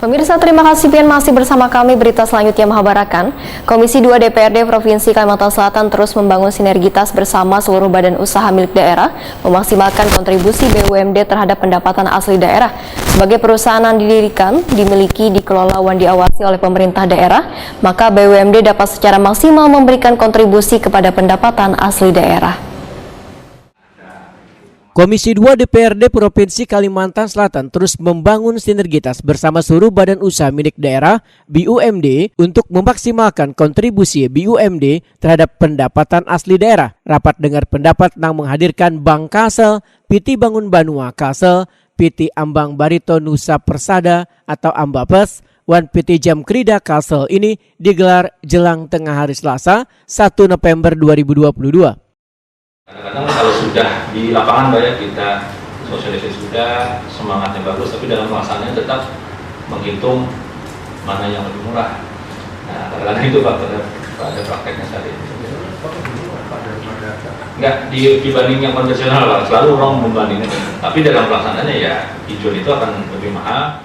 Pemirsa, terima kasih Pian masih bersama kami. Berita selanjutnya menghabarkan, Komisi 2 DPRD Provinsi Kalimantan Selatan terus membangun sinergitas bersama seluruh badan usaha milik daerah, memaksimalkan kontribusi BUMD terhadap pendapatan asli daerah. Sebagai perusahaan yang didirikan, dimiliki, dikelola, dan diawasi oleh pemerintah daerah, maka BUMD dapat secara maksimal memberikan kontribusi kepada pendapatan asli daerah. Komisi 2 DPRD Provinsi Kalimantan Selatan terus membangun sinergitas bersama seluruh badan usaha milik daerah BUMD untuk memaksimalkan kontribusi BUMD terhadap pendapatan asli daerah. Rapat dengar pendapat yang menghadirkan Bank Kalsel, PT Bangun Banua Kalsel, PT Ambang Barito Nusa Persada atau Ambapes, dan PT Jamkrida Kalsel ini digelar jelang tengah hari Selasa 1 November 2022. Kadang-kadang kalau sudah di lapangan banyak kita sosialisasi sudah, semangatnya bagus, tapi dalam pelaksanaannya tetap menghitung mana yang lebih murah. Nah, kadang-kadang itu pada prakteknya saat ini. Enggak, dibanding yang konvensional lah, selalu orang membandingkan. Tapi dalam pelaksanaannya ya hijau itu akan lebih mahal.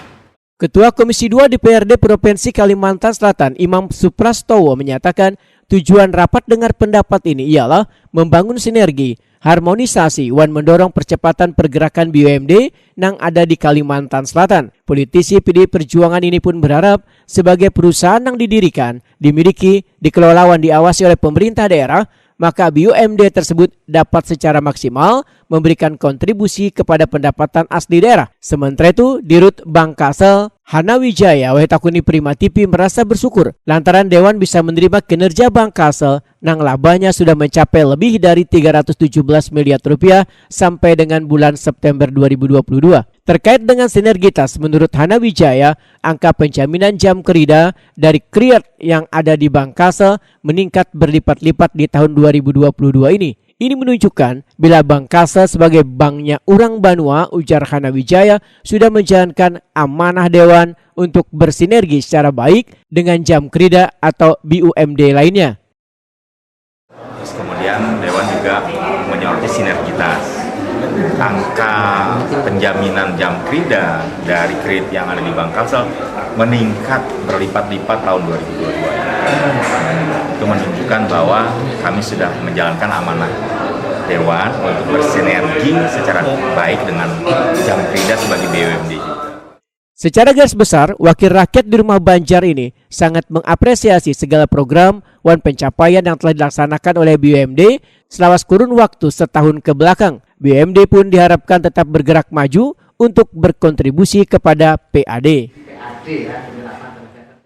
Ketua Komisi 2 DPRD Provinsi Kalimantan Selatan, Imam Suprastowo menyatakan tujuan rapat dengar pendapat ini ialah membangun sinergi, harmonisasi, dan mendorong percepatan pergerakan BUMD yang ada di Kalimantan Selatan. Politisi PD Perjuangan ini pun berharap sebagai perusahaan yang didirikan, dimiliki, dikelola, dan diawasi oleh pemerintah daerah, maka BUMD tersebut dapat secara maksimal memberikan kontribusi kepada pendapatan asli daerah. Sementara itu, Dirut Bank Kalsel, Hana Wijaya Wetakuni Prima TV merasa bersyukur lantaran Dewan bisa menerima kinerja Bank Kalsel yang labanya sudah mencapai lebih dari 317 miliar rupiah sampai dengan bulan September 2022. Terkait dengan sinergitas, menurut Hana Wijaya, angka penjaminan jam kerja dari Kriat yang ada di Bank Kalsel meningkat berlipat-lipat di tahun 2022 ini. Ini menunjukkan bila Bank Kalsel sebagai banknya orang Banua, ujar Hana Wijaya, sudah menjalankan amanah Dewan untuk bersinergi secara baik dengan jam kerja atau BUMD lainnya. Terus kemudian Dewan juga menyoroti sinergitas. Angka penjaminan jam kerja dari kredit yang ada di Bank Kalsel meningkat berlipat-lipat tahun 2022 ini. Itu menunjukkan bahwa kami sudah menjalankan amanah Dewan untuk bersinergi secara baik dengan jam kerja sebagai BUMD juga. Secara garis besar, wakil rakyat di Rumah Banjar ini sangat mengapresiasi segala program dan pencapaian yang telah dilaksanakan oleh BUMD selama kurun waktu setahun ke belakang. BUMD pun diharapkan tetap bergerak maju untuk berkontribusi kepada PAD.